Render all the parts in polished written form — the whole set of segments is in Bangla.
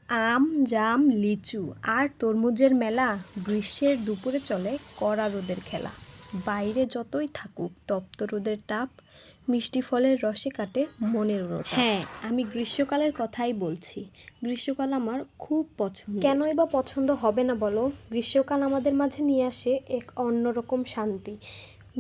আম, জাম, লিচু আর তরমুজের মেলা। গ্রীষ্মের দুপুরে চলে কড়া রোদের খেলা। বাইরে যতই থাকুক তপ্ত রোদের তাপ, মিষ্টি ফলের রসে কাটে মনের অনুতাপ। হ্যাঁ, আমি গ্রীষ্মকালের কথাই বলছি। গ্রীষ্মকাল আমার খুব পছন্দ। কেনই বা পছন্দ হবে না বলো? গ্রীষ্মকাল আমাদের মাঝে নিয়ে আসে এক অন্যরকম শান্তি।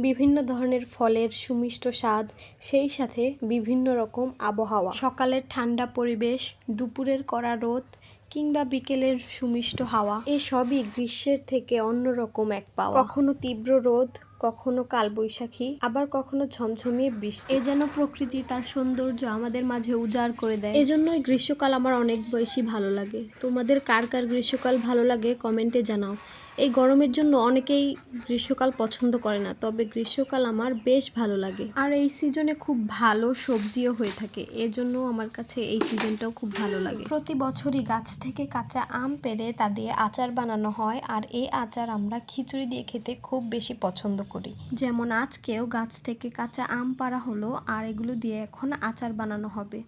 বিভিন্ন ধরনের ফলের সুমিষ্ট স্বাদ, সেই সাথে বিভিন্ন রকম আবহাওয়া। সকালের ঠান্ডা পরিবেশ, দুপুরের কড়া রোদ কিংবা বিকেলের সুমিষ্ট হাওয়া, এসবই গ্রীষ্মের থেকে অন্যরকম এক পাওয়া। কখনো তীব্র রোদ, কখনো কালবৈশাখী, আবার কখনো ঝমঝমিয়ে বৃষ্টি। এ যেন প্রকৃতি তার সৌন্দর্য আমাদের মাঝে উজাড় করে দেয়। এজন্যই গ্রীষ্মকাল আমার অনেক বেশি ভালো লাগে। তোমাদের কার কার গ্রীষ্মকাল ভালো লাগে কমেন্টে জানাও। এই গরমের জন্য অনেকেই গ্রীষ্মকাল পছন্দ করে না, তবে গ্রীষ্মকাল আমার বেশ ভালো লাগে। আর এই সিজনে খুব ভালো সবজিও হয়ে থাকে, এজন্য আমার কাছে এই সিজনটাও খুব ভালো লাগে। প্রতি বছরই গাছ থেকে কাঁচা আম পেড়ে তা দিয়ে আচার বানানো হয়, আর এই আচার আমরা খিচুড়ি দিয়ে খেতে খুব বেশি পছন্দ করি। যেমন আজকেও গাছ থেকে কাঁচা আম পাড়া হলো, আর এগুলো দিয়ে এখন আচার বানানো হবে।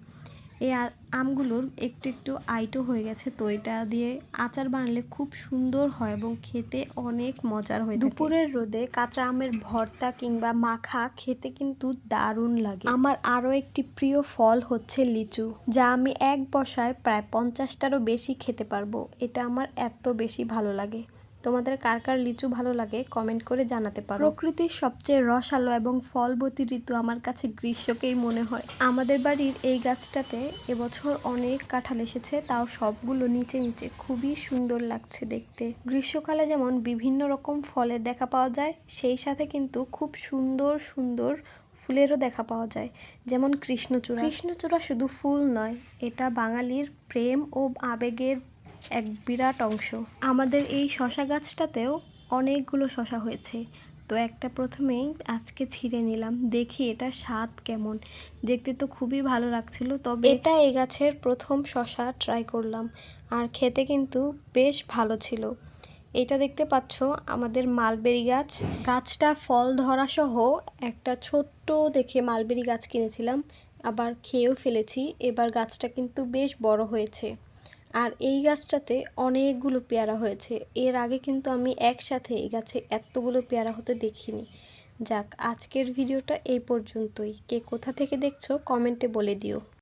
এই আমগুলোর একটু একটু আইটো হয়ে গেছে, তো এটা দিয়ে আচার বানালে খুব সুন্দর হয় এবং খেতে অনেক মজার হয়ে থাকে। দুপুরের রোদে কাঁচা আমের ভর্তা কিংবা মাখা খেতে কিন্তু দারুণ লাগে। আমার আরও একটি প্রিয় ফল হচ্ছে লিচু, যা আমি এক বসায় প্রায় 50টারও বেশি খেতে পারবো। এটা আমার এত বেশি ভালো লাগে। তোমাদের কার কার লিচু ভালো লাগে কমেন্ট করে জানাতে পারো। প্রকৃতির সবচেয়ে রসালো এবং ফলবতী ঋতু আমার কাছে গ্রীষ্মকেই মনে হয়। আমাদের বাড়ির এই গাছটাতে এবছর অনেক কাঁঠাল এসেছে, তাও সবগুলো নিচে নিচে খুবই সুন্দর লাগছে দেখতে। গ্রীষ্মকালে যেমন বিভিন্ন রকম ফলের দেখা পাওয়া যায়, সেই সাথে কিন্তু খুব সুন্দর সুন্দর ফুলেরও দেখা পাওয়া যায়, যেমন কৃষ্ণচূড়া। কৃষ্ণচূড়া শুধু ফুল নয়, এটা বাঙালির প্রেম ও আবেগের এক বিরাট অংশ। আমাদের এই শশা গাছটাতেও অনেকগুলো শশা হয়েছে, তো একটা প্রথমেই আজকে ছিঁড়ে নিলাম, দেখি এটা স্বাদ কেমন। দেখতে তো খুবই ভালো লাগছিল, তবে এটা এই গাছের প্রথম শশা ট্রাই করলাম, আর খেতে কিন্তু বেশ ভালো ছিল। এটা দেখতে পাচ্ছ আমাদের মালবেরি গাছ। গাছটা ফল ধরা সহ একটা ছোট্ট দেখে মালবেরি গাছ কিনেছিলাম, আবার খেয়েও ফেলেছি। এবার গাছটা কিন্তু বেশ বড় হয়েছে, আর এই গাছটাতে অনেকগুলো পেয়ারা হয়েছে। এর আগে কিন্তু আমি একসাথে এই গাছে এতগুলো পেয়ারা হতে দেখিনি। যাক, আজকের ভিডিওটা এই পর্যন্তই। কে কোথা থেকে দেখছো কমেন্টে বলে দিও।